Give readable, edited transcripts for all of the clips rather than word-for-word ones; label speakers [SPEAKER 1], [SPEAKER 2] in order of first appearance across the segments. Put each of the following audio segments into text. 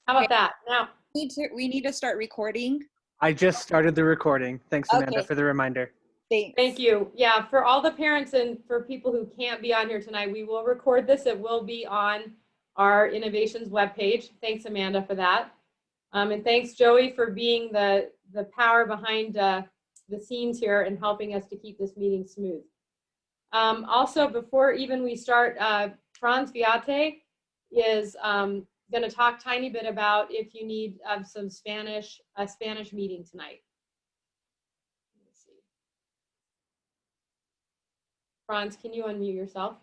[SPEAKER 1] How about that? Now,
[SPEAKER 2] We need to start recording.
[SPEAKER 3] I just started the recording. Thanks, Amanda,
[SPEAKER 2] Okay.
[SPEAKER 3] for the reminder.
[SPEAKER 2] Thanks.
[SPEAKER 1] thank you. Yeah, for all the parents and for people who can't be on here tonight, we will record this. It will be on our Innovations webpage. Thanks, Amanda, for that. And thanks, Joey, for being the power behind the scenes here and helping us to keep this meeting smooth. Also, before even we start, Franz Viate is going to talk a tiny bit about if you need some Spanish, a Spanish meeting tonight. Let me see. Franz, can you unmute yourself?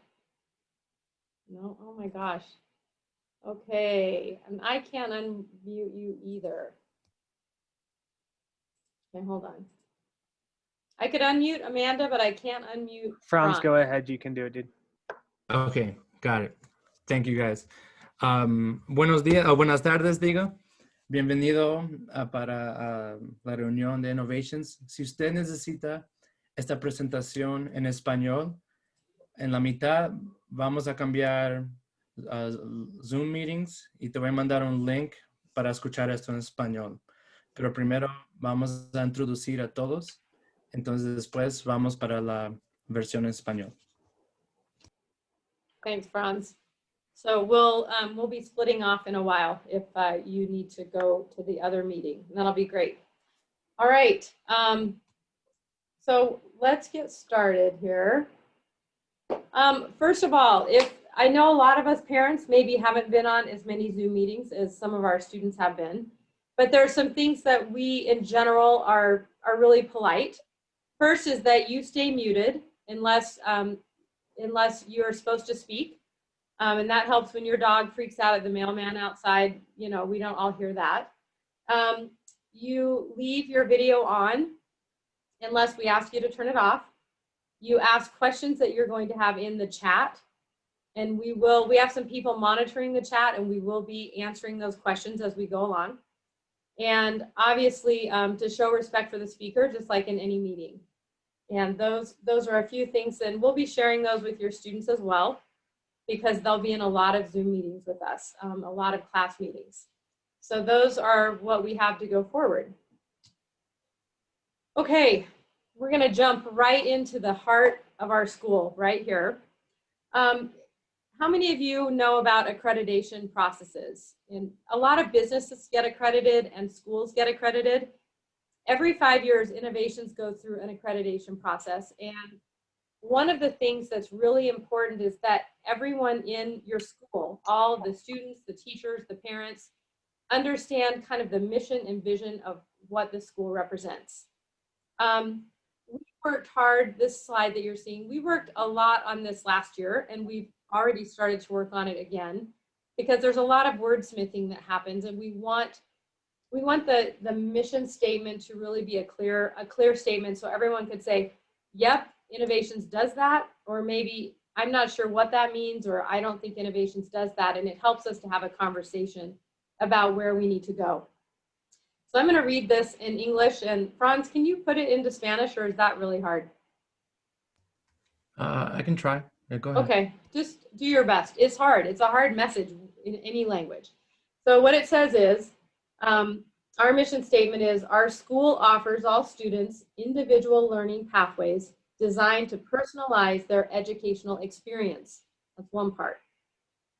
[SPEAKER 1] No? Oh my gosh. Okay, and I can't unmute you either. Okay, hold on. I could unmute Amanda, but I can't unmute
[SPEAKER 3] Franz, go ahead. You can do it, dude.
[SPEAKER 4] Okay, got it. Thank you, guys. Buenos días, o buenas tardes, digo. Bienvenido para la reunión de Innovations. Si usted necesita esta presentación en español, en la mitad vamos a cambiar Zoom meetings y te voy a mandar un link para escuchar esto en español. Pero primero vamos a introducir a todos, entonces después vamos para la versión en español.
[SPEAKER 1] Thanks, Franz. So we'll be splitting off in a while if you need to go to the other meeting. That'll be great. All right. So let's get started here. First of all, if I know a lot of us parents maybe haven't been on as many Zoom meetings as some of our students have been, but there are some things that we in general are really polite. First is that you stay muted unless you're supposed to speak. And that helps when your dog freaks out at the mailman outside. You know, we don't all hear that. You leave your video on unless we ask you to turn it off. You ask questions that you're going to have in the chat. And we have some people monitoring the chat and we will be answering those questions as we go along. And obviously to show respect for the speaker, just like in any meeting. And those are a few things, and we'll be sharing those with your students as well, because they'll be in a lot of Zoom meetings with us, a lot of class meetings. So those are what we have to go forward. Okay, we're gonna jump right into the heart of our school right here. How many of you know about accreditation processes? And a lot of businesses get accredited and schools get accredited. Every 5 years, Innovations goes through an accreditation process. And one of the things that's really important is that everyone in your school, all the students, the teachers, the parents, understand kind of the mission and vision of what the school represents. We worked hard, this slide that you're seeing, we worked a lot on this last year, and we've already started to work on it again, because there's a lot of wordsmithing that happens, and we want the mission statement to really be a clear statement, so everyone could say, yep, Innovations does that, or maybe I'm not sure what that means, or I don't think Innovations does that, and it helps us to have a conversation about where we need to go. So I'm going to read this in English, and Franz, can you put it into Spanish, or is that really hard?
[SPEAKER 4] I can try. Yeah, go ahead.
[SPEAKER 1] Okay, just do your best. It's hard. It's a hard message in any language. So what it says is, our mission statement is, our school offers all students individual learning pathways designed to personalize their educational experience. That's one part.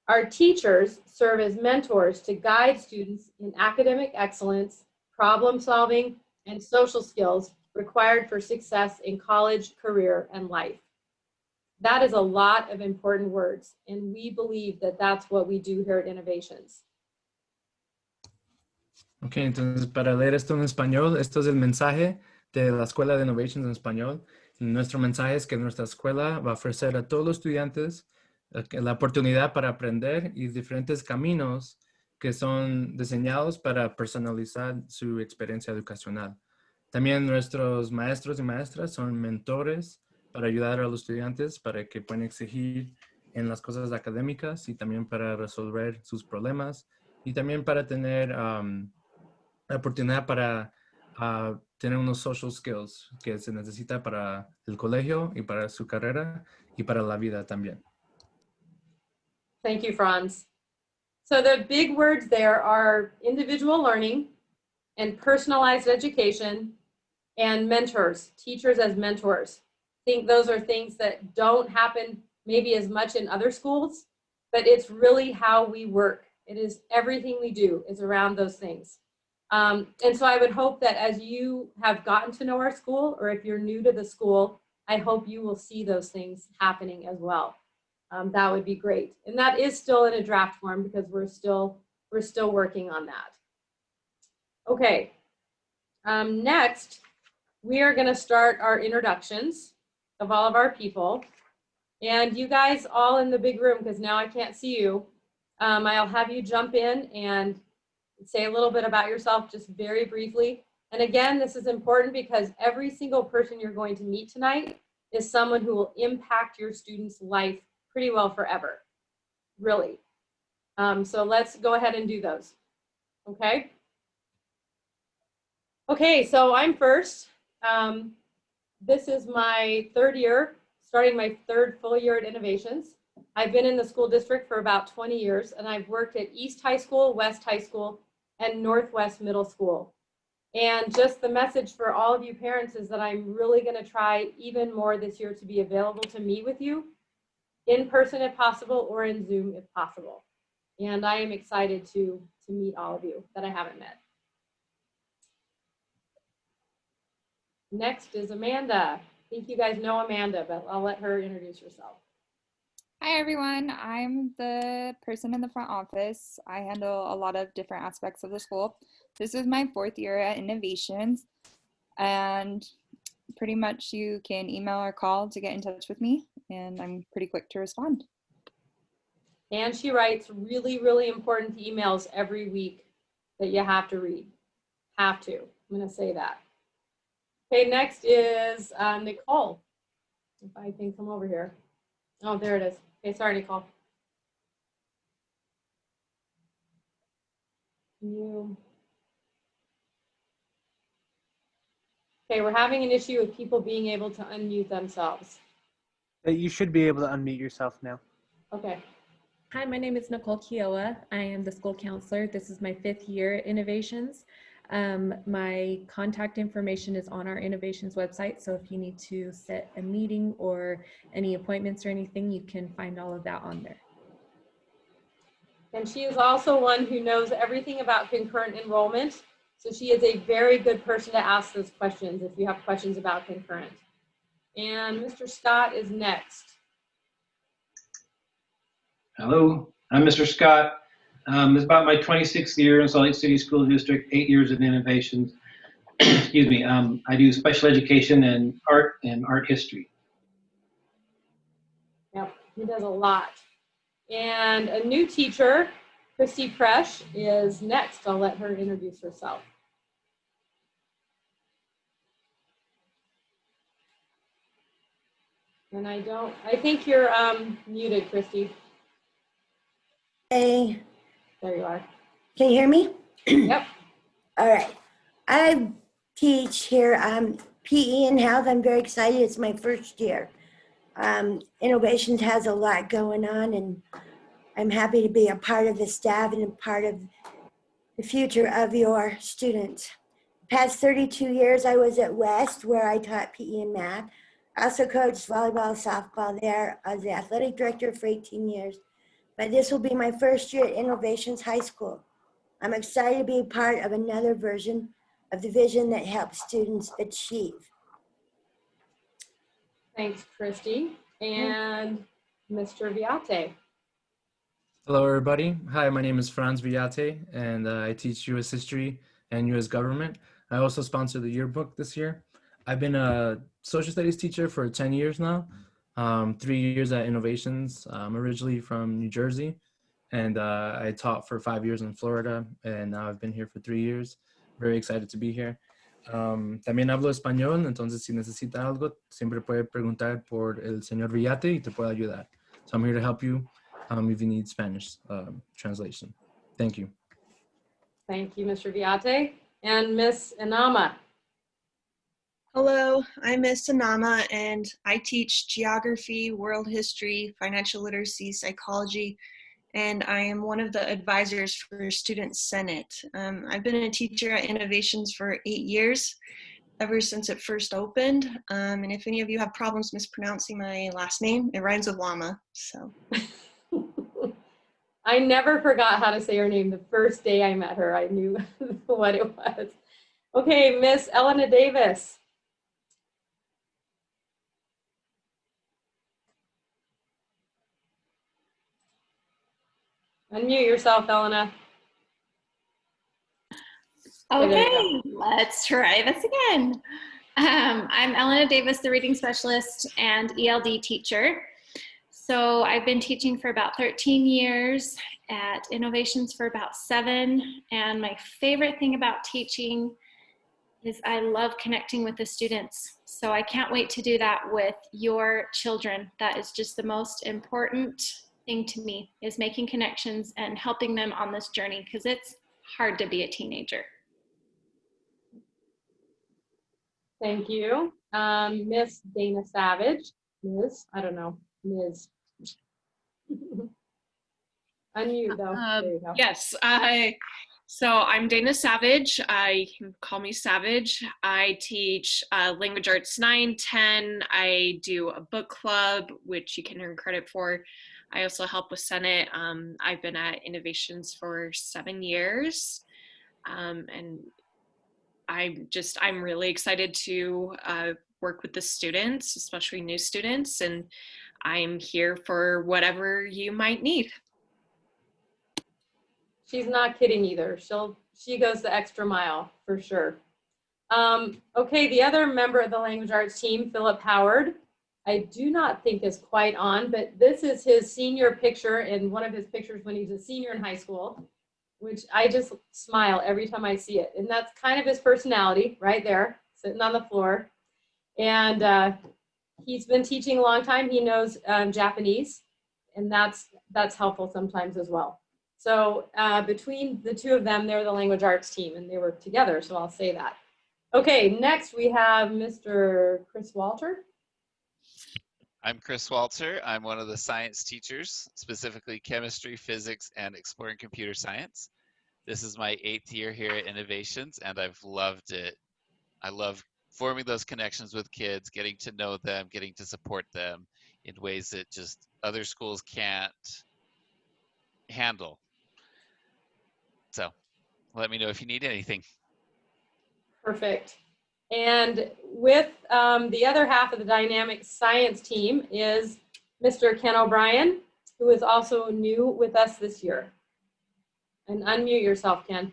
[SPEAKER 1] Our teachers serve as mentors to guide students in academic excellence, problem solving, and social skills required for success in college, career, and life. That is a lot of important words, and we believe that that's what we do here at Innovations.
[SPEAKER 4] Ok, entonces para leer esto en español, esto es el mensaje de la Escuela de Innovations en español. Nuestro mensaje es que nuestra escuela va a ofrecer a todos los estudiantes la oportunidad para aprender y diferentes caminos que son diseñados para personalizar su experiencia educacional. También nuestros maestros y maestras son mentores para ayudar a los estudiantes para que puedan exigir en las cosas académicas y también para resolver sus problemas y también para tener la oportunidad para tener unos social skills que se necesita para el colegio y para su carrera y para la vida también.
[SPEAKER 1] Thank you, Franz. So the big words there are individual learning and personalized education and mentors, teachers as mentors. I think those are things that don't happen maybe as much in other schools, but it's really how we work. It is everything we do is around those things. And so I would hope that as you have gotten to know our school, or if you're new to the school, I hope you will see those things happening as well. That would be great. And that is still in a draft form because we're still working on that. Okay. Next, we are going to start our introductions of all of our people. And you guys all in the big room, because now I can't see you, I'll have you jump in and say a little bit about yourself just very briefly. And again, this is important because every single person you're going to meet tonight is someone who will impact your student's life pretty well forever, really. So let's go ahead and do those, okay? Okay, so I'm first. This is my third year, starting my third full year at Innovations. I've been in the school district for about 20 years, and I've worked at East High School, West High School, and Northwest Middle School. And just the message for all of you parents is that I'm really going to try even more this year to be available to meet with you in person if possible, or in Zoom if possible. And I am excited to meet all of you that I haven't met. Next is Amanda. I think you guys know Amanda, but I'll let her introduce herself.
[SPEAKER 2] Hi, everyone. I'm the person in the front office. I handle a lot of different aspects of the school. This is my 4th year at Innovations, and pretty much you can email or call to get in touch with me, and I'm pretty quick to respond.
[SPEAKER 1] And she writes really, really important emails every week that you have to read. Have to. I'm going to say that. Okay, next is Nicole. If I can come over here. Oh, there it is. Okay, sorry, Nicole. Okay, we're having an issue with people being able to unmute themselves.
[SPEAKER 3] You should be able to unmute yourself now.
[SPEAKER 1] Okay.
[SPEAKER 5] Hi, my name is Nicole Kiowa. I am the school counselor. This is my 5th year at Innovations. My contact information is on our Innovations website, so if you need to set a meeting or any appointments or anything, you can find all of that on there.
[SPEAKER 1] And she is also one who knows everything about concurrent enrollment. So she is a very good person to ask those questions if you have questions about concurrent. And Mr. Scott is next.
[SPEAKER 6] Hello, I'm Mr. Scott. It's about my 26th year in Salt Lake City School District, 8 years in Innovations. Excuse me. I do special education and art history.
[SPEAKER 1] Yep, he does a lot. And a new teacher, Christy Presh, is next. I'll let her introduce herself. And I think you're muted, Christy.
[SPEAKER 7] Hey,
[SPEAKER 1] There you are.
[SPEAKER 7] can you hear me?
[SPEAKER 1] Yep.
[SPEAKER 7] All right. I teach here PE and health. I'm very excited. It's my first year. Innovations has a lot going on, and I'm happy to be a part of the staff and a part of the future of your students. Past 32 years, I was at West, where I taught PE and math. I also coached volleyball, softball there. I was the athletic director for 18 years. But this will be my first year at Innovations High School. I'm excited to be a part of another version of the vision that helps students achieve.
[SPEAKER 1] Thanks, Christy. And Mr. Viate.
[SPEAKER 4] Hello, everybody. Hi, my name is Franz Villate, and I teach U.S. History and U.S. Government. I also sponsor the yearbook this year. I've been a social studies teacher for 10 years now, 3 years at Innovations. I'm originally from New Jersey, and I taught for 5 years in Florida, and now I've been here for 3 years. Very excited to be here. También hablo español, entonces si necesita algo, siempre puede preguntar por el señor Villate y te puedo ayudar. So I'm here to help you if you need Spanish translation. Thank you.
[SPEAKER 1] Thank you, Mr. Viate. And Miss Inama.
[SPEAKER 8] Hello, I'm Miss Anama, and I teach geography, world history, financial literacy, psychology, and I am one of the advisors for Student Senate. I've been a teacher at Innovations for 8 years, ever since it first opened. And if any of you have problems mispronouncing my last name, it rhymes with llama, so.
[SPEAKER 1] I never forgot how to say her name. The first day I met her, I knew what it was. Okay, Miss Elena Davis. Unmute yourself, Elena. Okay, there you
[SPEAKER 9] Okay, let's try this again. I'm Elena Davis, the reading specialist and ELD teacher. So I've been teaching for about 13 years, at Innovations for about 7. And my favorite thing about teaching is I love connecting with the students. So I can't wait to do that with your children. That is just the most important thing to me, is making connections and helping them on this journey, because it's hard to be a teenager.
[SPEAKER 1] Thank you. Miss Dana Savage. Ms. I don't know. Ms. Unmute though. There you go.
[SPEAKER 10] Yes, so I'm Dana Savage. You can call me Savage. I teach language arts 9, 10. I do a book club, which you can earn credit for. I also help with Senate. I've been at Innovations for 7 years. And I'm really excited to work with the students, especially new students, and I'm here for whatever you might need.
[SPEAKER 1] She's not kidding either. She goes the extra mile for sure. Okay, the other member of the language arts team, Philip Howard, I do not think is quite on, but this is his senior picture, and one of his pictures when he's a senior in high school, which I just smile every time I see it. And that's kind of his personality right there, sitting on the floor. And he's been teaching a long time. He knows Japanese, and that's helpful sometimes as well. So between the two of them, they're the language arts team, and they work together, so I'll say that. Okay, next we have Mr. Chris Walter.
[SPEAKER 11] I'm Chris Walter. I'm one of the science teachers, specifically chemistry, physics, and exploring computer science. This is my 8th year here at Innovations, and I've loved it. I love forming those connections with kids, getting to know them, getting to support them in ways that just other schools can't handle. So let me know if you need anything.
[SPEAKER 1] Perfect. And with the other half of the dynamic science team is Mr. Ken O'Brien, who is also new with us this year. And unmute yourself, Ken.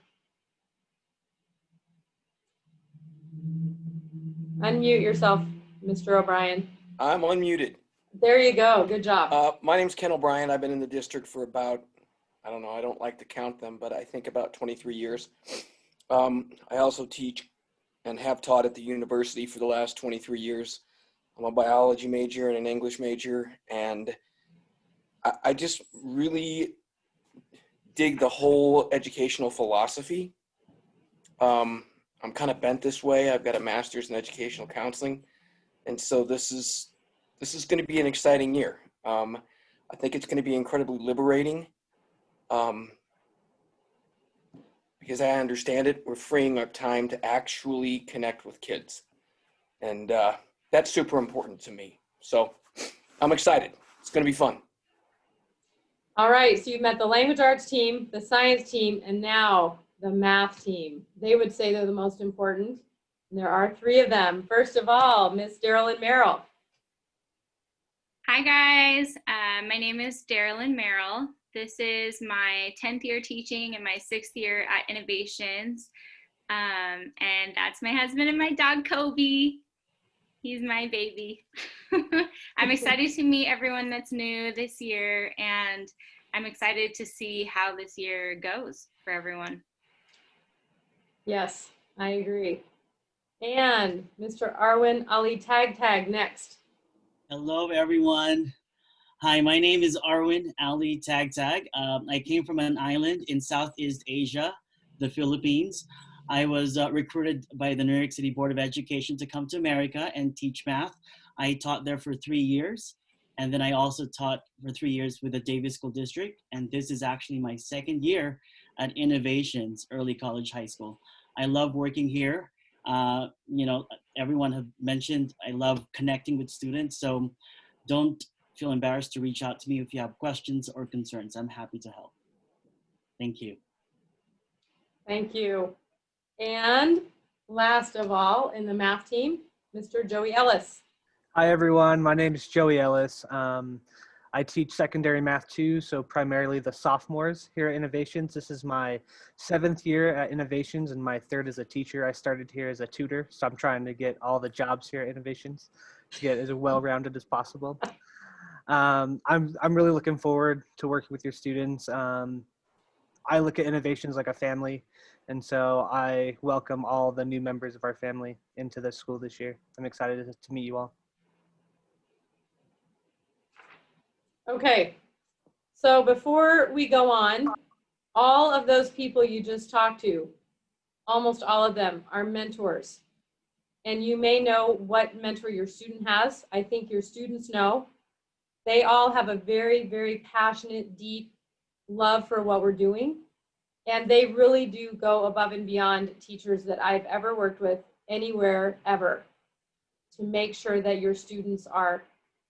[SPEAKER 1] Unmute yourself, Mr. O'Brien.
[SPEAKER 12] I'm unmuted.
[SPEAKER 1] There you go. Good job.
[SPEAKER 12] My name's Ken O'Brien. I've been in the district for about, I don't know, I don't like to count them, but I think about 23 years. I also teach and have taught at the university for the last 23 years. I'm a biology major and an English major, and I just really dig the whole educational philosophy. I'm kind of bent this way. I've got a master's in educational counseling, and so this is going to be an exciting year. I think it's going to be incredibly liberating. Because I understand it, we're freeing up time to actually connect with kids. And that's super important to me. So I'm excited. It's going to be fun.
[SPEAKER 1] All right, so you've met the language arts team, the science team, and now the math team. They would say they're the most important. And there are 3 of them. First of all, Miss Darylyn Merrill.
[SPEAKER 13] Hi guys, my name is Darylyn Merrill. This is my 10th year teaching and my 6th year at Innovations. And that's my husband and my dog, Kobe. He's my baby. I'm excited to meet everyone that's new this year, and I'm excited to see how this year goes for everyone.
[SPEAKER 1] Yes, I agree. And Mr. Arwin Ali Tag next.
[SPEAKER 14] Hello, everyone. Hi, my name is Arwin Ali Tag. I came from an island in Southeast Asia, the Philippines. I was recruited by the New York City Board of Education to come to America and teach math. I taught there for 3 years, And then I also taught for 3 years with the Davis School District. And this is actually my second year at Innovations Early College High School. I love working here. You know, everyone have mentioned I love connecting with students. So don't feel embarrassed to reach out to me if you have questions or concerns. I'm happy to help. Thank you.
[SPEAKER 1] Thank you. And last of all, in the math team, Mr. Joey Ellis.
[SPEAKER 3] Hi, everyone. My name is Joey Ellis. I teach secondary math too, so primarily the sophomores here at Innovations. This is my 7th year at Innovations and my 3rd as a teacher. I started here as a tutor, so I'm trying to get all the jobs here at Innovations to get as well-rounded as possible. I'm really looking forward to working with your students. I look at Innovations like a family, and so I welcome all the new members of our family into the school this year. I'm excited to meet you all.
[SPEAKER 1] Okay, so before we go on, all of those people you just talked to, almost all of them are mentors. And you may know what mentor your student has. I think your students know. They all have a very, very passionate, deep love for what we're doing. And they really do go above and beyond teachers that I've ever worked with anywhere, ever, to make sure that your students are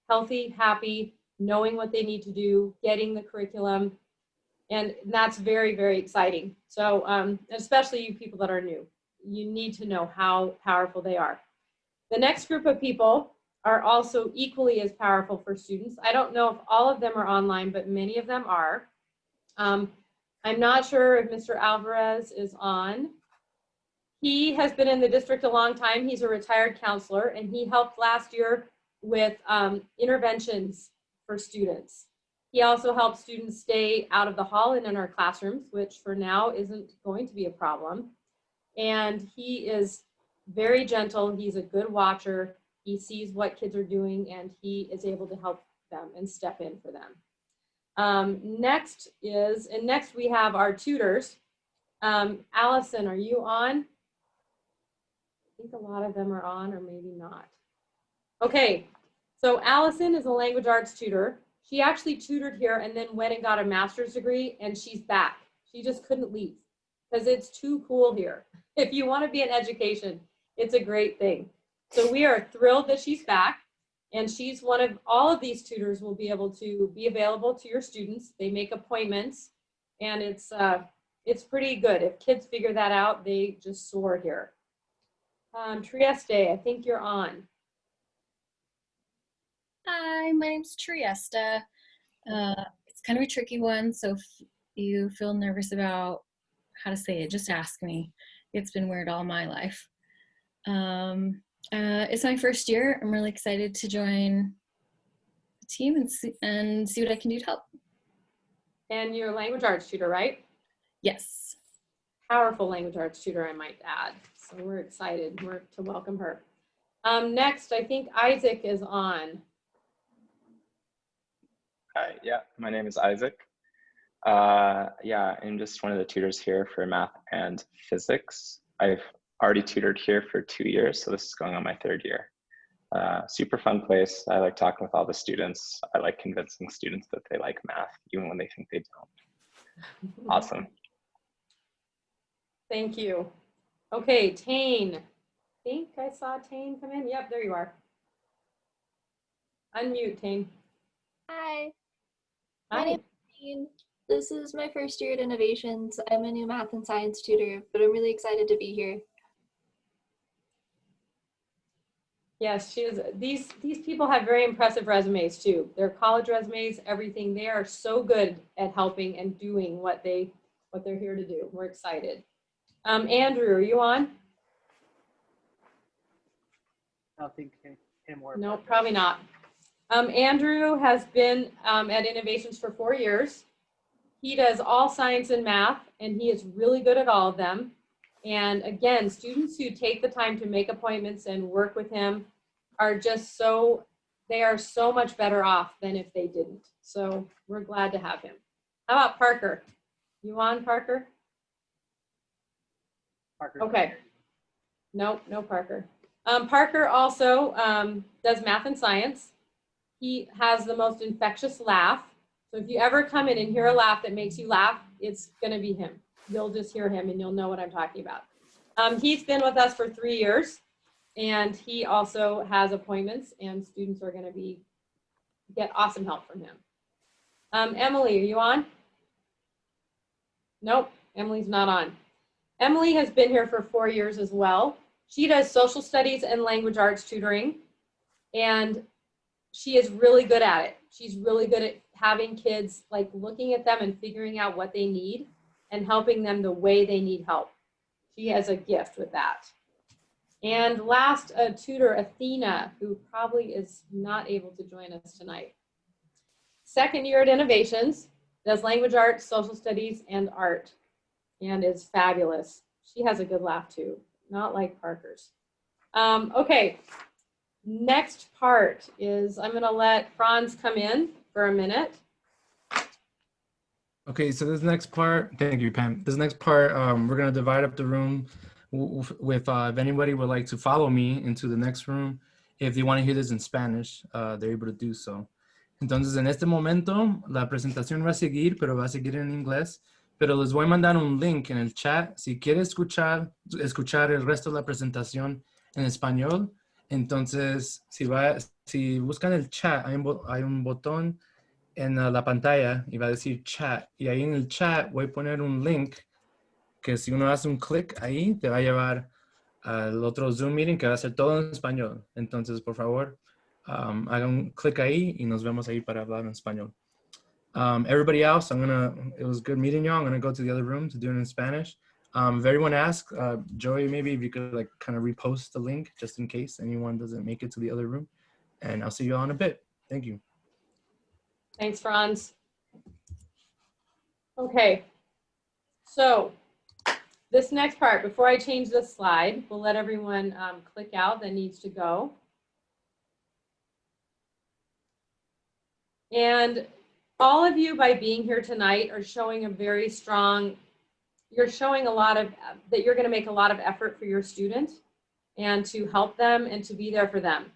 [SPEAKER 1] healthy, happy, knowing what they need to do, getting the curriculum. And that's very, very exciting. So especially you people that are new, you need to know how powerful they are. The next group of people are also equally as powerful for students. I don't know if all of them are online, but many of them are. I'm not sure if Mr. Alvarez is on. He has been in the district a long time. He's a retired counselor, and he helped last year with interventions for students. He also helps students stay out of the hall and in our classrooms, which for now isn't going to be a problem. And he is very gentle. He's a good watcher. He sees what kids are doing, and he is able to help them and step in for them. Next we have our tutors. Allison, are you on? I think a lot of them are on, or maybe not. Okay, so Allison is a language arts tutor. She actually tutored here and then went and got a master's degree, and she's back. She just couldn't leave because it's too cool here. If you want to be in education, it's a great thing. So we are thrilled that she's back, and she's one of all of these tutors will be able to be available to your students. They make appointments, and it's pretty good. If kids figure that out, they just soar here. Trieste, I think you're on.
[SPEAKER 15] Hi, my name's Triesta. It's kind of a tricky one, so if you feel nervous about how to say it, just ask me. It's been weird all my life. It's my first year. I'm really excited to join the team and see what I can do to help.
[SPEAKER 1] And you're a language arts tutor, right?
[SPEAKER 15] Yes.
[SPEAKER 1] Powerful language arts tutor, I might add. So we're excited to welcome her. Next, I think Isaac is on.
[SPEAKER 16] Hi, yeah, my name is Isaac. Yeah, I'm just one of the tutors here for math and physics. I've already tutored here for 2 years, so this is going on my 3rd year. Super fun place. I like talking with all the students. I like convincing students that they like math, even when they think they don't. Awesome.
[SPEAKER 1] Thank you. Okay, Tane. I think I saw Tane come in. Yep, there you are. Unmute, Tane.
[SPEAKER 17] Hi.
[SPEAKER 1] Hi.
[SPEAKER 17] My name is Jane. This is my first year at Innovations. I'm a new math and science tutor, but I'm really excited to be here.
[SPEAKER 1] Yes, she is. These people have very impressive resumes too. Their college resumes, everything. They are so good at helping and doing what they're here to do. We're excited. Andrew, are you on?
[SPEAKER 3] I don't think him or
[SPEAKER 1] No, probably not. Andrew has been at Innovations for 4 years. He does all science and math, and he is really good at all of them. And again, students who take the time to make appointments and work with him are just they are so much better off than if they didn't. So we're glad to have him. How about Parker? You on, Parker?
[SPEAKER 3] Parker.
[SPEAKER 1] Okay. No Parker. Parker also does math and science. He has the most infectious laugh. So if you ever come in and hear a laugh that makes you laugh, it's going to be him. You'll just hear him and you'll know what I'm talking about. He's been with us for 3 years, and he also has appointments, and students are going to get awesome help from him. Emily, are you on? Nope, Emily's not on. Emily has been here for 4 years as well. She does social studies and language arts tutoring, and she is really good at it. She's really good at having kids, like looking at them and figuring out what they need and helping them the way they need help. She has a gift with that. And last, a tutor, Athena, who probably is not able to join us tonight. Second year at Innovations, does language arts, social studies, and art, and is fabulous. She has a good laugh too, not like Parker's. Okay, next part is I'm gonna let Franz come in for a minute.
[SPEAKER 4] Okay, so this next part, thank you, Pam. This next part, we're gonna divide up the room with if anybody would like to follow me into the next room. If they want to hear this in Spanish, they're able to do so. Entonces, en este momento, la presentación va a seguir, pero va a seguir en inglés. Pero les voy a mandar un link en el chat. Si quieren escuchar el resto de la presentación en español, entonces, si buscan el chat, hay un botón en la pantalla y va a decir chat. Y ahí en el chat voy a poner un link que si uno hace un clic ahí, te va a llevar al otro Zoom meeting que va a ser todo en español. Entonces, por favor, hagan un clic ahí y nos vemos ahí para hablar en español. Everybody else, it was good meeting y'all. I'm gonna go to the other room to do it in Spanish. If everyone asks, Joey, maybe if you could like kind of repost the link just in case anyone doesn't make it to the other room. And I'll see you all in a bit. Thank you.
[SPEAKER 1] Thanks, Franz. Okay, so this next part, before I change this slide, we'll let everyone click out that needs to go. And all of you, by being here tonight, are showing a very strong, you're showing a lot of, that you're gonna make a lot of effort for your student and to help them and to be there for them.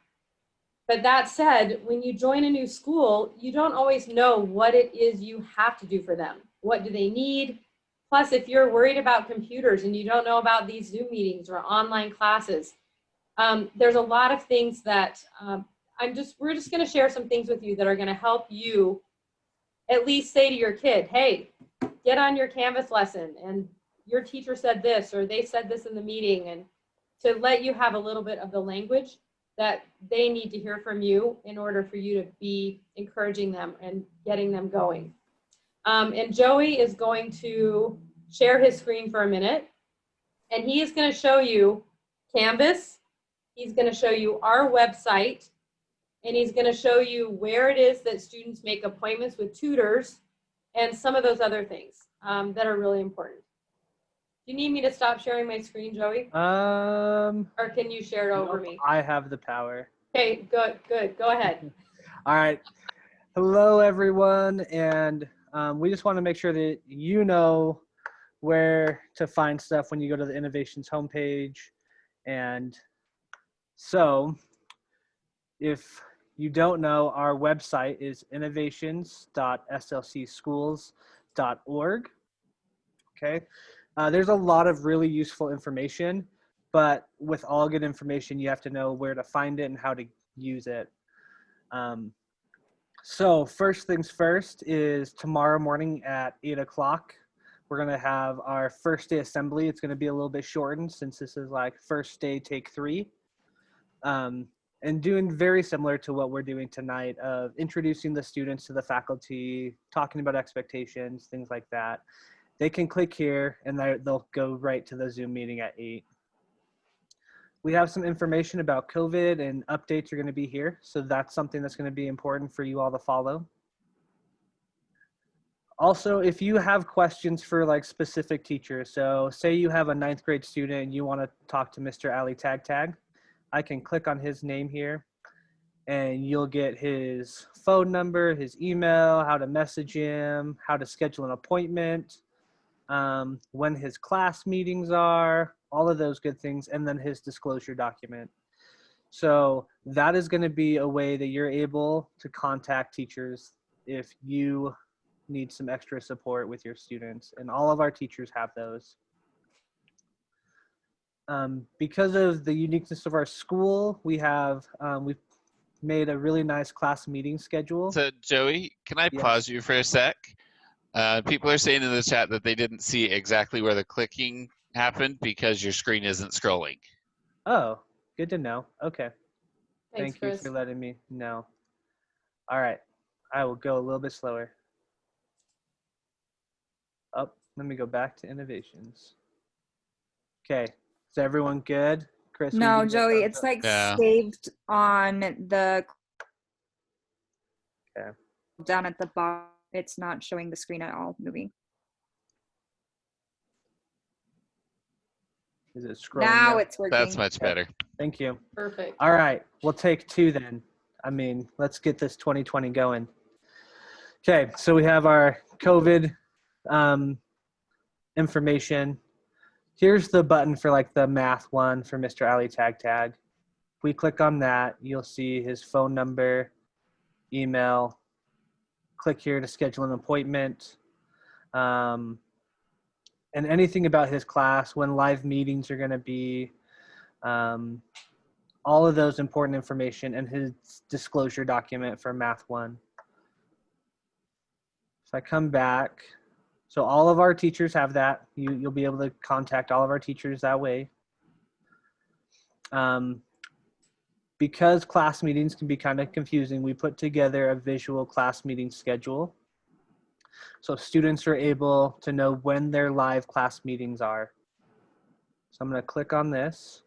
[SPEAKER 1] But that said, when you join a new school, you don't always know what it is you have to do for them. What do they need? Plus, if you're worried about computers and you don't know about these Zoom meetings or online classes, there's a lot of things that we're just gonna share some things with you that are gonna help you at least say to your kid, hey, get on your Canvas lesson and your teacher said this or they said this in the meeting, and to let you have a little bit of the language that they need to hear from you in order for you to be encouraging them and getting them going. And Joey is going to share his screen for a minute, and he is going to show you Canvas. He's going to show you our website, and he's going to show you where it is that students make appointments with tutors and some of those other things that are really important. Do you need me to stop sharing my screen, Joey? Or can you share it over me?
[SPEAKER 3] I have the power.
[SPEAKER 1] Okay, good. Go ahead.
[SPEAKER 3] All right. Hello, everyone. And we just want to make sure that you know where to find stuff when you go to the Innovations homepage. And so if you don't know, our website is innovations.slcschools.org. Okay. There's a lot of really useful information, but with all good information, you have to know where to find it and how to use it. So first things first is tomorrow morning at 8 o'clock. We're going to have our first day assembly. It's going to be a little bit shortened since this is like first day take 3. And doing very similar to what we're doing tonight of introducing the students to the faculty, talking about expectations, things like that. They can click here and they'll go right to the Zoom meeting at 8. We have some information about COVID and updates are going to be here. So that's something that's going to be important for you all to follow. Also, if you have questions for like specific teachers, so say you have a 9th grade student and you want to talk to Mr. Ali Tag, I can click on his name here and you'll get his phone number, his email, how to message him, how to schedule an appointment, when his class meetings are, all of those good things, and then his disclosure document. So that is going to be a way that you're able to contact teachers if you need some extra support with your students, and all of our teachers have those. Because of the uniqueness of our school, we've made a really nice class meeting schedule.
[SPEAKER 11] So Joey, can I pause you for a sec? People are saying in the chat that they didn't see exactly where the clicking happened because your screen isn't scrolling.
[SPEAKER 3] Oh, good to know. Okay.
[SPEAKER 1] Thanks,
[SPEAKER 3] Thank you
[SPEAKER 1] Chris.
[SPEAKER 3] for letting me know. All right. I will go a little bit slower. Oh, let me go back to innovations. Okay. Is everyone good? Chris? will you
[SPEAKER 2] No,
[SPEAKER 3] give me a
[SPEAKER 2] Joey,
[SPEAKER 3] thumbs
[SPEAKER 2] it's
[SPEAKER 3] up?
[SPEAKER 2] like
[SPEAKER 11] Yeah.
[SPEAKER 2] saved on the
[SPEAKER 3] Okay.
[SPEAKER 2] down at the bottom. It's not showing the screen at all moving.
[SPEAKER 3] Is it scrolling
[SPEAKER 2] Now it's working.
[SPEAKER 11] That's much better.
[SPEAKER 3] Thank you.
[SPEAKER 1] Perfect.
[SPEAKER 3] All right. We'll take two then. I mean, let's get this 2020 going. Okay. So we have our COVID information. Here's the button for like the math one for Mr. Ali Tag Tag. If we click on that, you'll see his phone number, email. Click here to schedule an appointment. And anything about his class, when live meetings are going to be, all of those important information, and his disclosure document for Math 1. If I come back, so all of our teachers have that. You'll be able to contact all of our teachers that way. Because class meetings can be kind of confusing, we put together a visual class meeting schedule. So students are able to know when their live class meetings are. So I'm going to click on this.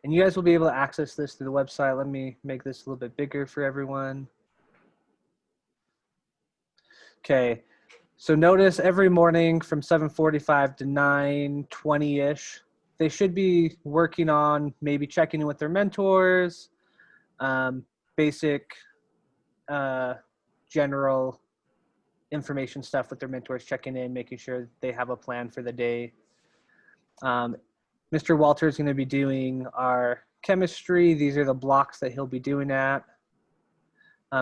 [SPEAKER 3] And you guys will be able to access this through the website. Let me make this a little bit bigger for everyone. Okay, so notice every morning from 7:45 to 9:20-ish, they should be working on maybe checking in with their mentors, basic general information stuff with their mentors, checking in, making sure they have a plan for the day. Mr. Walter is going to be doing our chemistry. These are the blocks that he'll be doing at.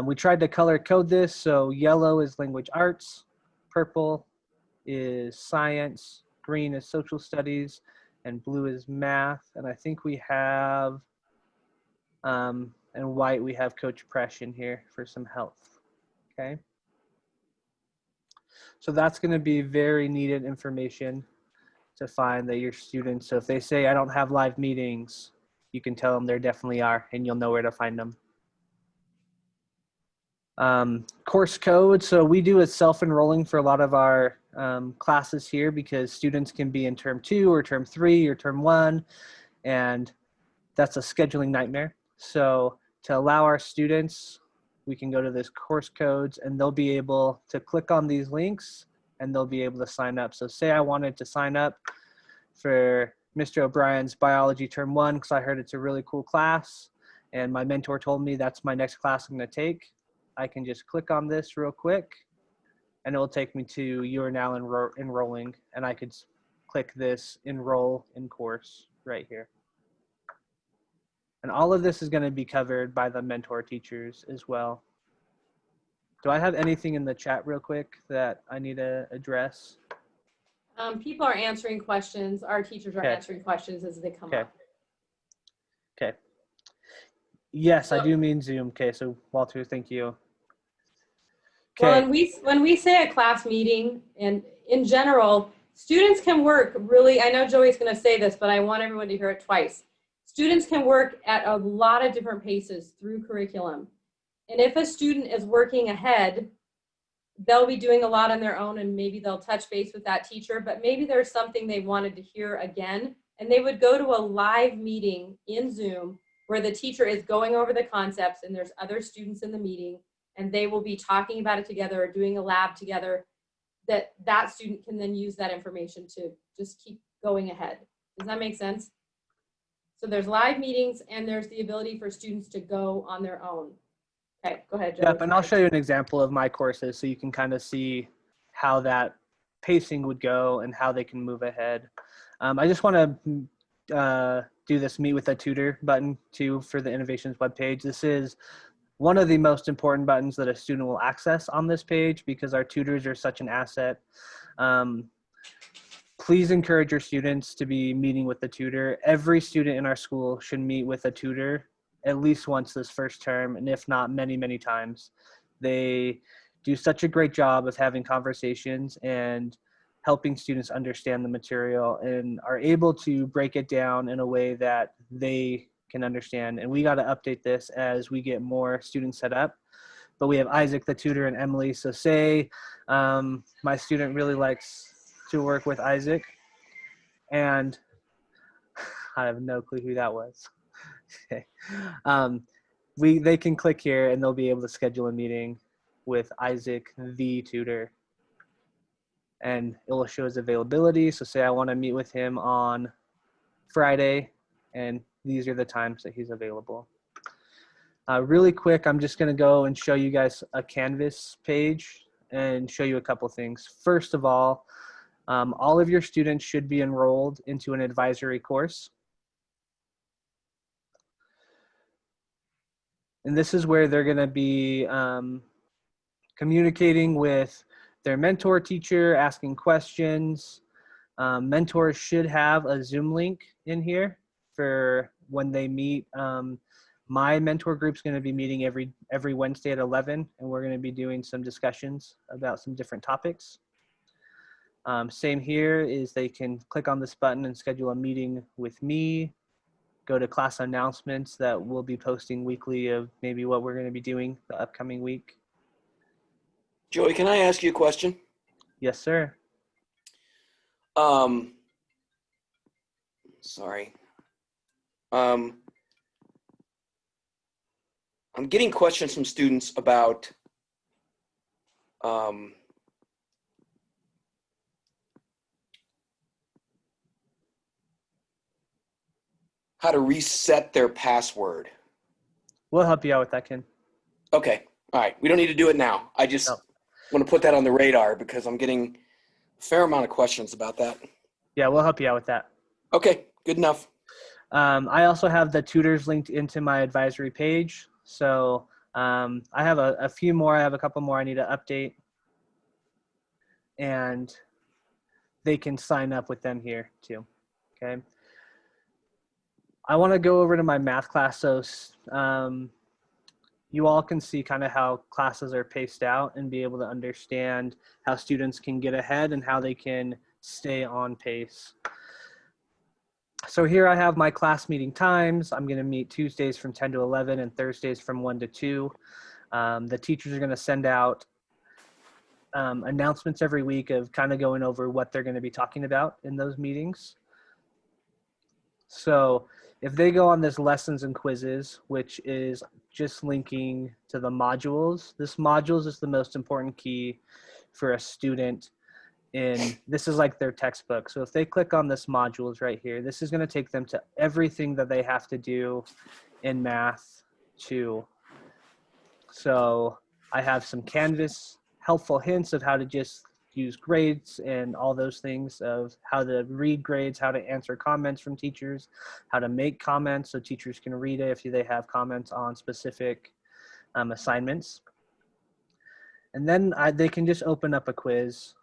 [SPEAKER 3] We tried to color code this, so yellow is language arts, purple is science, green is social studies, and blue is math. And I think we have, and white, we have Coach Presh in here for some health, okay? So that's going to be very needed information to find that your students, so if they say, I don't have live meetings, you can tell them there definitely are, and you'll know where to find them. Course code, so we do a self-enrolling for a lot of our classes here because students can be in term 2 or term 3 or term 1, and that's a scheduling nightmare. So to allow our students, we can go to this course codes and they'll be able to click on these links and they'll be able to sign up. So say I wanted to sign up for Mr. O'Brien's biology term 1 because I heard it's a really cool class and my mentor told me that's my next class I'm going to take. I can just click on this real quick and it will take me to you are now enrolling, and I could click this enroll in course right here. And all of this is going to be covered by the mentor teachers as well. Do I have anything in the chat real quick that I need to address?
[SPEAKER 1] People are answering questions. Our teachers are
[SPEAKER 3] Okay.
[SPEAKER 1] answering questions as they come
[SPEAKER 3] Okay.
[SPEAKER 1] up.
[SPEAKER 3] Okay. Yes, I do mean Zoom. Okay, so Walter, thank you.
[SPEAKER 1] Well,
[SPEAKER 3] Okay.
[SPEAKER 1] when we say a class meeting, and in general, students can work really, I know Joey's going to say this, but I want everyone to hear it twice. Students can work at a lot of different paces through curriculum. And if a student is working ahead, they'll be doing a lot on their own and maybe they'll touch base with that teacher, but maybe there's something they wanted to hear again. And they would go to a live meeting in Zoom where the teacher is going over the concepts and there's other students in the meeting and they will be talking about it together or doing a lab together, that student can then use that information to just keep going ahead. Does that make sense? So there's live meetings and there's the ability for students to go on their own. Okay, go ahead, Joey.
[SPEAKER 3] Yep, and I'll show you an example of my courses so you can kind of see how that pacing would go and how they can move ahead. I just want to do this meet with a tutor button too for the Innovations webpage. This is one of the most important buttons that a student will access on this page because our tutors are such an asset. Please encourage your students to be meeting with the tutor. Every student in our school should meet with a tutor at least once this first term, and if not many, many times. They do such a great job of having conversations and helping students understand the material and are able to break it down in a way that they can understand. And we got to update this as we get more students set up. But we have Isaac, the tutor, and Emily. So say my student really likes to work with Isaac, and I have no clue who that was. They can click here and they'll be able to schedule a meeting with Isaac, the tutor, and it will show his availability. So say I want to meet with him on Friday, and these are the times that he's available. Really quick, I'm just going to go and show you guys a Canvas page and show you a couple things. First of all of your students should be enrolled into an advisory course. And this is where they're going to be communicating with their mentor teacher, asking questions. Mentors should have a Zoom link in here for when they meet. My mentor group's going to be meeting every Wednesday at 11, and we're going to be doing some discussions about some different topics. Same here is they can click on this button and schedule a meeting with me, go to class announcements that we'll be posting weekly of maybe what we're going to be doing the upcoming week.
[SPEAKER 12] Joey, can I ask you a question?
[SPEAKER 3] Yes, sir.
[SPEAKER 12] Sorry. I'm getting questions from students about how to reset their password.
[SPEAKER 3] We'll help you out with that, Ken.
[SPEAKER 12] Okay. All right. We don't need to do it now. I just want to put that on the radar because I'm getting a fair amount of questions about that.
[SPEAKER 3] Yeah, we'll help you out with that.
[SPEAKER 12] Okay. Good enough.
[SPEAKER 3] I also have the tutors linked into my advisory page. So I have a few more. I have a couple more I need to update. And they can sign up with them here too. Okay. I want to go over to my math class. So you all can see kind of how classes are paced out and be able to understand how students can get ahead and how they can stay on pace. So here I have my class meeting times. I'm going to meet Tuesdays from 10 to 11 and Thursdays from 1 to 2. The teachers are going to send out announcements every week of kind of going over what they're going to be talking about in those meetings. So if they go on this lessons and quizzes, which is just linking to the modules, this modules is the most important key for a student. And this is like their textbook. So if they click on this modules right here, this is going to take them to everything that they have to do in Math 2. So I have some Canvas helpful hints of how to just use grades and all those things of how to read grades, how to answer comments from teachers, how to make comments so teachers can read it if they have comments on specific assignments. And then they can just open up a quiz.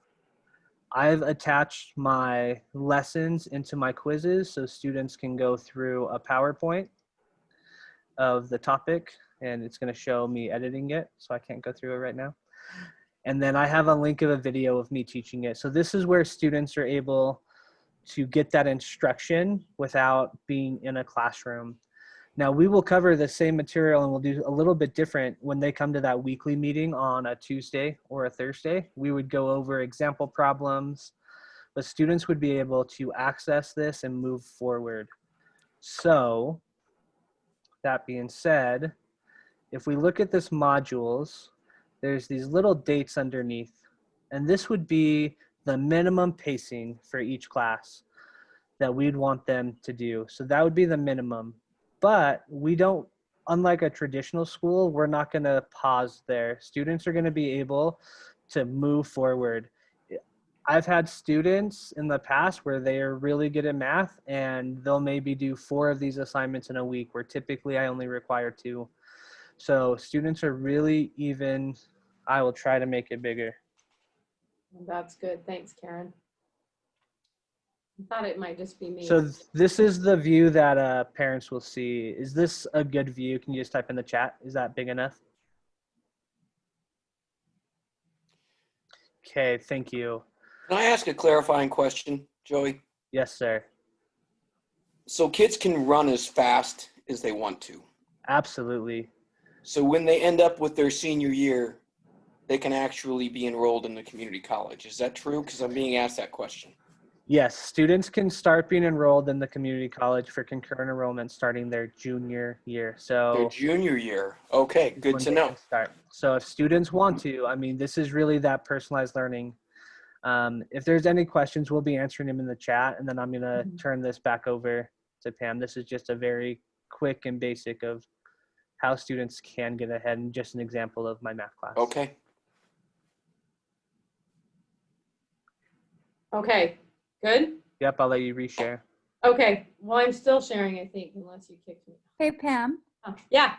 [SPEAKER 3] I've attached my lessons into my quizzes so students can go through a PowerPoint of the topic, and it's going to show me editing it, so I can't go through it right now. And then I have a link of a video of me teaching it. So this is where students are able to get that instruction without being in a classroom. Now we will cover the same material and we'll do a little bit different when they come to that weekly meeting on a Tuesday or a Thursday. We would go over example problems, but students would be able to access this and move forward. So that being said, if we look at this modules, there's these little dates underneath, and this would be the minimum pacing for each class that we'd want them to do. So that would be the minimum, but we don't, unlike a traditional school, we're not gonna pause there. Students are gonna be able to move forward. I've had students in the past where they are really good at math and they'll maybe do 4 of these assignments in a week, where typically I only require 2. So students are really even. I will try to make it bigger.
[SPEAKER 1] That's good. Thanks, Karen. I thought it might just be me.
[SPEAKER 3] So this is the view that parents will see. Is this a good view? Can you just type in the chat? Is that big enough? Okay, thank you.
[SPEAKER 12] Can I ask a clarifying question, Joey?
[SPEAKER 3] Yes, sir.
[SPEAKER 12] So kids can run as fast as they want to.
[SPEAKER 3] Absolutely.
[SPEAKER 12] So when they end up with their senior year, they can actually be enrolled in the community college. Is that true? Because I'm being asked that question.
[SPEAKER 3] Yes, students can start being enrolled in the community college for concurrent enrollment starting their junior year. So
[SPEAKER 12] Their junior year. Okay, good
[SPEAKER 3] when
[SPEAKER 12] to
[SPEAKER 3] they
[SPEAKER 12] know.
[SPEAKER 3] can start. So if students want to, I mean, this is really that personalized learning. If there's any questions, we'll be answering them in the chat, and then I'm going to turn this back over to Pam. This is just a very quick and basic of how students can get ahead, and just an example of my math class.
[SPEAKER 12] Okay.
[SPEAKER 1] Okay, good?
[SPEAKER 3] Yep, I'll let you reshare.
[SPEAKER 1] Okay, well, I'm still sharing, I think, unless you kicked me.
[SPEAKER 2] Hey, Pam.
[SPEAKER 1] Oh, yeah.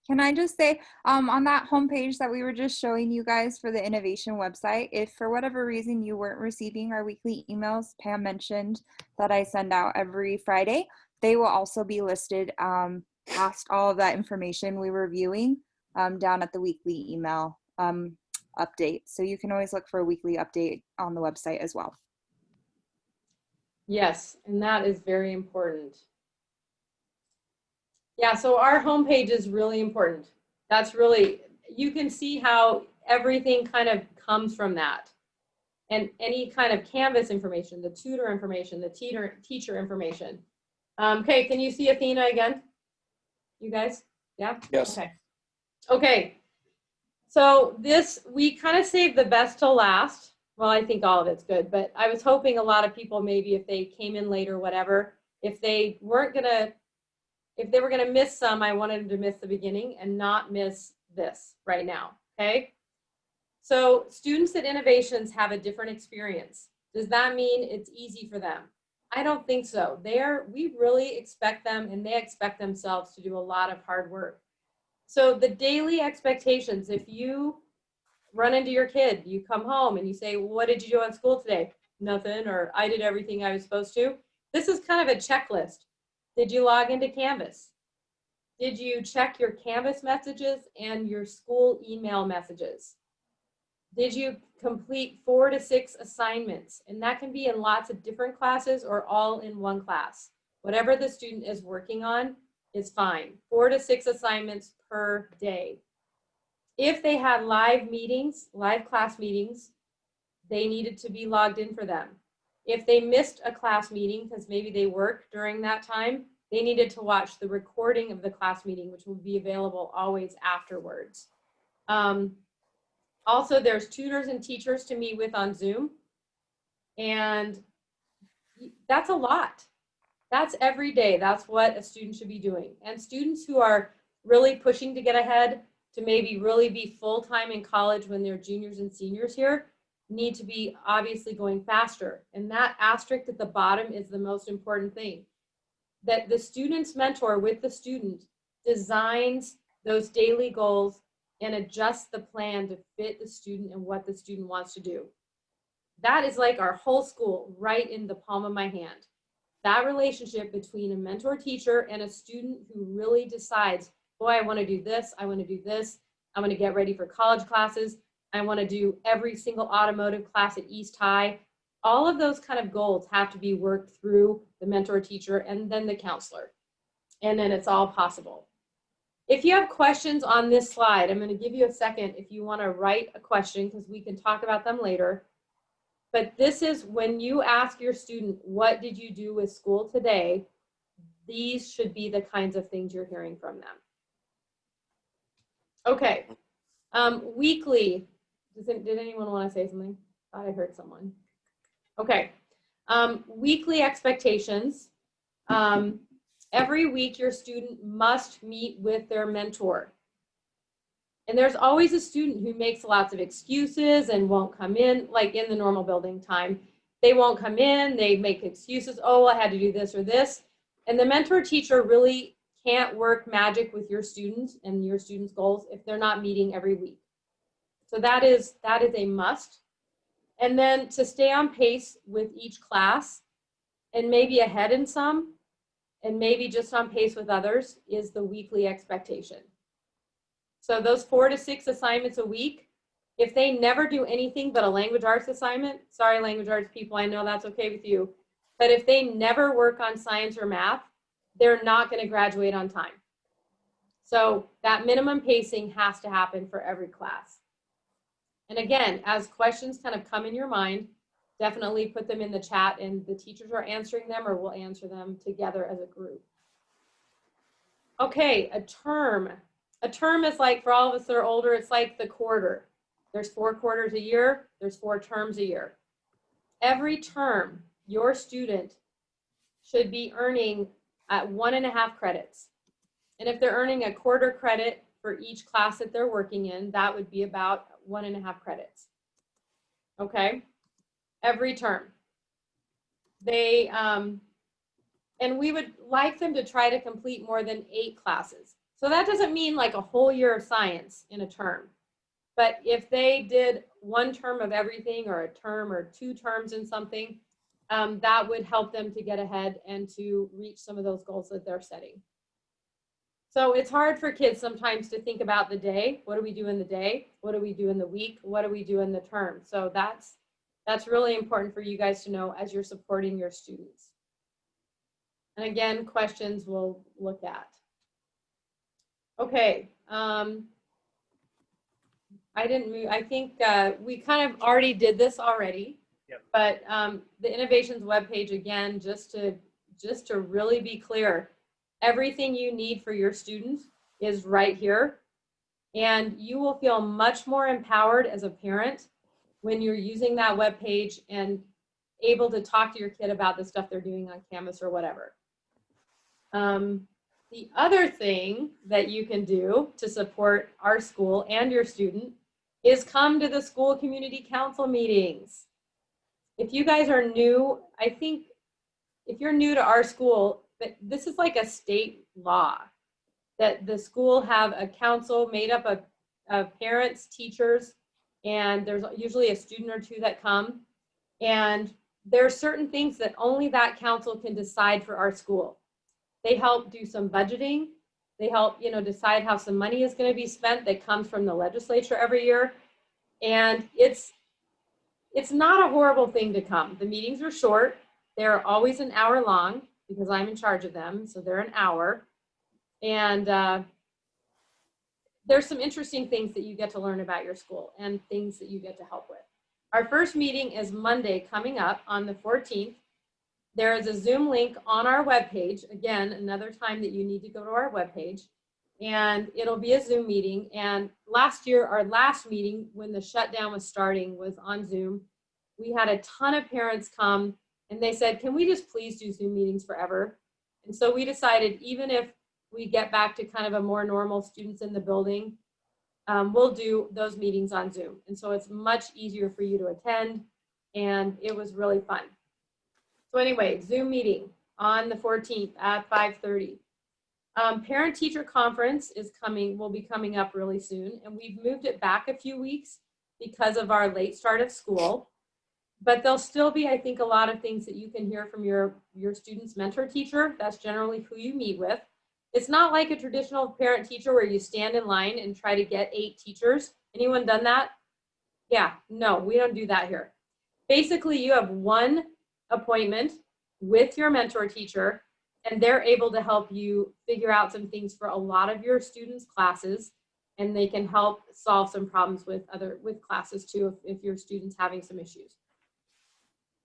[SPEAKER 2] Can I just say, on that homepage that we were just showing you guys for the innovation website, if for whatever reason you weren't receiving our weekly emails, Pam mentioned that I send out every Friday, they will also be listed past all of that information we were viewing down at the weekly email update. So you can always look for a weekly update on the website as well.
[SPEAKER 1] Yes, and that is very important. Yeah, so our homepage is really important. That's really, you can see how everything kind of comes from that. And any kind of Canvas information, the tutor information, the teacher information. Okay, can you see Athena again? You guys? Yeah?
[SPEAKER 12] Yes.
[SPEAKER 1] Okay. Okay. So this, we kind of saved the best till last. Well, I think all of it's good, but I was hoping a lot of people, maybe if they came in late or whatever, if they were gonna miss some, I wanted them to miss the beginning and not miss this right now, okay? So students at Innovations have a different experience. Does that mean it's easy for them? I don't think so. We really expect them, and they expect themselves to do a lot of hard work. So the daily expectations, if you run into your kid, you come home and you say, what did you do on school today? Nothing, or I did everything I was supposed to. This is kind of a checklist. Did you log into Canvas? Did you check your Canvas messages and your school email messages? Did you complete 4 to 6 assignments? And that can be in lots of different classes or all in one class. Whatever the student is working on is fine. 4 to 6 assignments per day. If they had live meetings, live class meetings, they needed to be logged in for them. If they missed a class meeting because maybe they worked during that time, they needed to watch the recording of the class meeting, which will be available always afterwards. Also, there's tutors and teachers to meet with on Zoom. And that's a lot. That's every day. That's what a student should be doing. And students who are really pushing to get ahead, to maybe really be full-time in college when they're juniors and seniors here, need to be obviously going faster. And that asterisk at the bottom is the most important thing. That the student's mentor with the student designs those daily goals and adjusts the plan to fit the student and what the student wants to do. That is like our whole school right in the palm of my hand. That relationship between a mentor teacher and a student who really decides, boy, I want to do this, I want to do this, I want to get ready for college classes, I want to do every single automotive class at East High. All of those kind of goals have to be worked through the mentor teacher and then the counselor. And then it's all possible. If you have questions on this slide, I'm going to give you a second if you want to write a question, because we can talk about them later. But this is when you ask your student, what did you do with school today? These should be the kinds of things you're hearing from them. Okay. Weekly. Did anyone want to say something? I thought I heard someone. Okay. Weekly expectations. Every week your student must meet with their mentor. And there's always a student who makes lots of excuses and won't come in, like in the normal building time. They won't come in, they make excuses, oh, I had to do this or this. And the mentor teacher really can't work magic with your students and your students' goals if they're not meeting every week. So that is a must. And then to stay on pace with each class and maybe ahead in some and maybe just on pace with others is the weekly expectation. So those 4 to 6 assignments a week, if they never do anything but a language arts assignment, sorry language arts people, I know that's okay with you, but if they never work on science or math, they're not going to graduate on time. So that minimum pacing has to happen for every class. And again, as questions kind of come in your mind, definitely put them in the chat and the teachers are answering them or we'll answer them together as a group. Okay, a term. A term is like, for all of us that are older, it's like the quarter. There's 4 quarters a year, there's 4 terms a year. Every term, your student should be earning at 1.5 credits. And if they're earning a quarter credit for each class that they're working in, that would be about 1.5 credits. Okay, every term. They, and we would like them to try to complete more than 8 classes. So that doesn't mean like a whole year of science in a term. But if they did 1 term of everything or a term or 2 terms in something, that would help them to get ahead and to reach some of those goals that they're setting. So it's hard for kids sometimes to think about the day. What do we do in the day? What do we do in the week? What do we do in the term? So that's really important for you guys to know as you're supporting your students. And again, questions we'll look at. Okay. I didn't move. I think we kind of already did this already. Yep. But the Innovations webpage, again, just to really be clear, everything you need for your students is right here. And you will feel much more empowered as a parent when you're using that webpage and able to talk to your kid about the stuff they're doing on Canvas or whatever. The other thing that you can do to support our school and your student is come to the school community council meetings. If you guys are new, I think if you're new to our school, this is like a state law that the school have a council made up of parents, teachers, and there's usually a student or 2 that come. And there are certain things that only that council can decide for our school. They help do some budgeting. They help, decide how some money is going to be spent that comes from the legislature every year. And it's not a horrible thing to come. The meetings are short. They're always an hour long because I'm in charge of them. So they're an hour. And there's some interesting things that you get to learn about your school and things that you get to help with. Our first meeting is Monday coming up on the 14th. There is a Zoom link on our webpage. Again, another time that you need to go to our webpage. And it'll be a Zoom meeting. And last year, our last meeting, when the shutdown was starting, was on Zoom. We had a ton of parents come and they said, can we just please do Zoom meetings forever? And so we decided, even if we get back to kind of a more normal students in the building, we'll do those meetings on Zoom. And so it's much easier for you to attend. And it was really fun. So anyway, Zoom meeting on the 14th at 5:30. Parent-teacher conference will be coming up really soon, and we've moved it back a few weeks because of our late start of school. But there'll still be, I think, a lot of things that you can hear from your student's mentor teacher. That's generally who you meet with. It's not like a traditional parent-teacher where you stand in line and try to get 8 teachers. Anyone done that? Yeah, no, we don't do that here. Basically, you have one appointment with your mentor teacher, and they're able to help you figure out some things for a lot of your students' classes, and they can help solve some problems with classes too if your student's having some issues.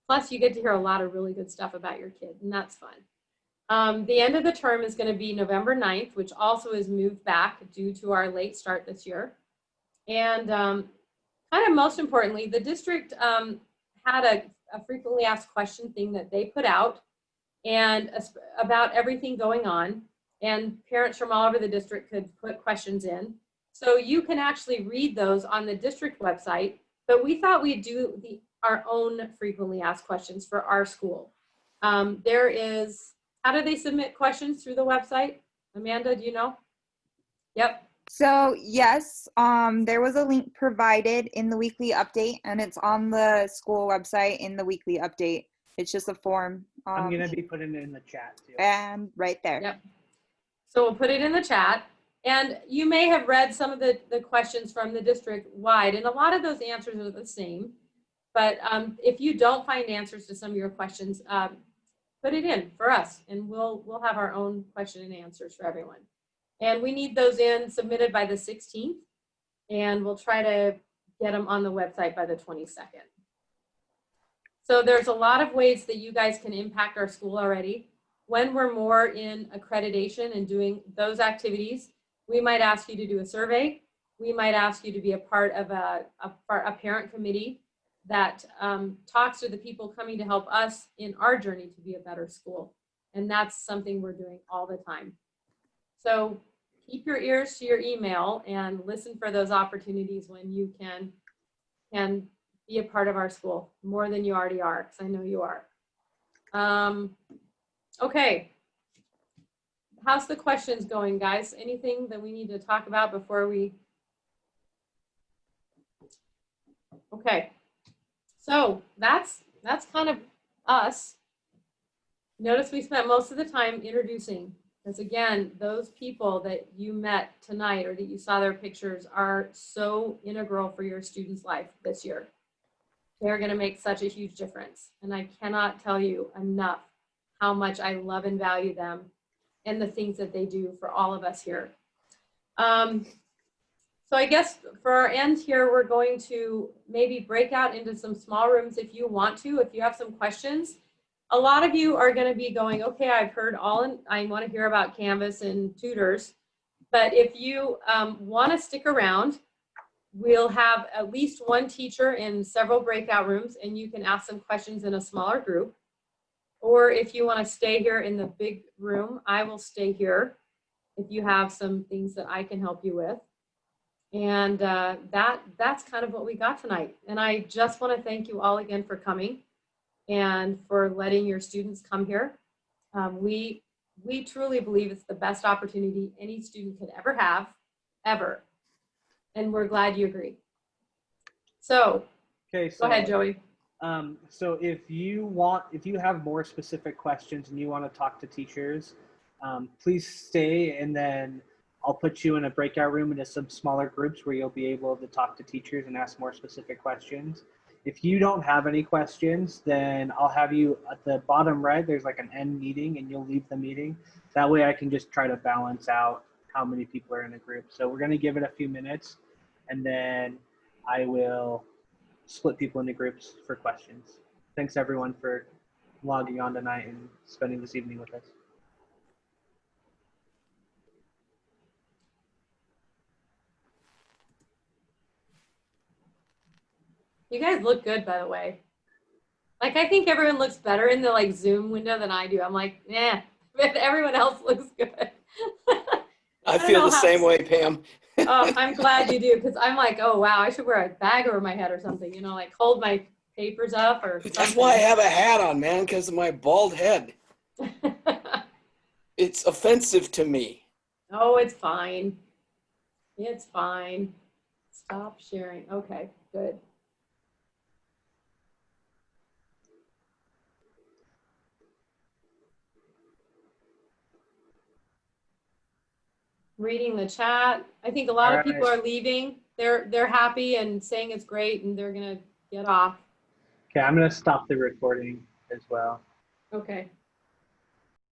[SPEAKER 1] Plus, you get to hear a lot of really good stuff about your kid, and that's fun. The end of the term is going to be November 9th, which also is moved back due to our late start this year. And kind of most importantly, the district had a frequently asked question thing that they put out and about everything going on, and parents from all over the district could put questions in. So you can actually read those on the district website, but we thought we'd do our own frequently asked questions for our school. There is, how do they submit questions through the website? Amanda, do you know? Yep.
[SPEAKER 2] So yes, there was a link provided in the weekly update, and it's on the school website in the weekly update. It's just a form.
[SPEAKER 3] I'm gonna be putting it in the chat too.
[SPEAKER 2] And right there.
[SPEAKER 1] Yep. So we'll put it in the chat. And you may have read some of the questions from the district wide, and a lot of those answers are the same. But if you don't find answers to some of your questions, put it in for us, and we'll have our own question and answers for everyone. And we need those submitted by the 16th, and we'll try to get them on the website by the 22nd. So there's a lot of ways that you guys can impact our school already. When we're more in accreditation and doing those activities, we might ask you to do a survey. We might ask you to be a part of a parent committee that talks to the people coming to help us in our journey to be a better school. And that's something we're doing all the time. So keep your ears to your email and listen for those opportunities when you can be a part of our school more than you already are, because I know you are. Okay. How's the questions going, guys? Anything that we need to talk about before we? Okay. So that's kind of us. Notice we spent most of the time introducing, because again, those people that you met tonight or that you saw their pictures are so integral for your students' life this year. They're going to make such a huge difference. And I cannot tell you enough how much I love and value them and the things that they do for all of us here. So I guess for our end here, we're going to maybe break out into some small rooms if you want to, if you have some questions. A lot of you are going to be going, okay, I've heard all, and I want to hear about Canvas and tutors. But if you want to stick around, we'll have at least one teacher in several breakout rooms, and you can ask some questions in a smaller group. Or if you want to stay here in the big room, I will stay here if you have some things that I can help you with. And that's kind of what we got tonight. And I just want to thank you all again for coming and for letting your students come here. We truly believe it's the best opportunity any student could ever have, ever. And we're glad you agree. So,
[SPEAKER 3] okay,
[SPEAKER 1] go ahead, Joey.
[SPEAKER 3] So if you have more specific questions and you want to talk to teachers, please stay, and then I'll put you in a breakout room into some smaller groups where you'll be able to talk to teachers and ask more specific questions. If you don't have any questions, then I'll have you at the bottom right, there's like an end meeting, and you'll leave the meeting. That way I can just try to balance out how many people are in a group. So we're going to give it a few minutes, and then I will split people into groups for questions. Thanks everyone for logging on tonight and spending this evening with us.
[SPEAKER 1] You guys look good, by the way. Like, I think everyone looks better in the like Zoom window than I do. I'm like, yeah, but everyone else looks good.
[SPEAKER 12] I feel the same way, Pam.
[SPEAKER 1] Oh, I'm glad you do, because I'm like, oh wow, I should wear a bag over my head or something, you know, like hold my papers up or something.
[SPEAKER 12] That's why I have a hat on, man, because of my bald head. It's offensive to me.
[SPEAKER 1] Oh, it's fine. It's fine. Stop sharing. Okay, good. Reading the chat. I think a lot of people are leaving. They're happy and saying it's great, and they're gonna get off.
[SPEAKER 3] Okay, I'm gonna stop the recording as well.
[SPEAKER 1] Okay.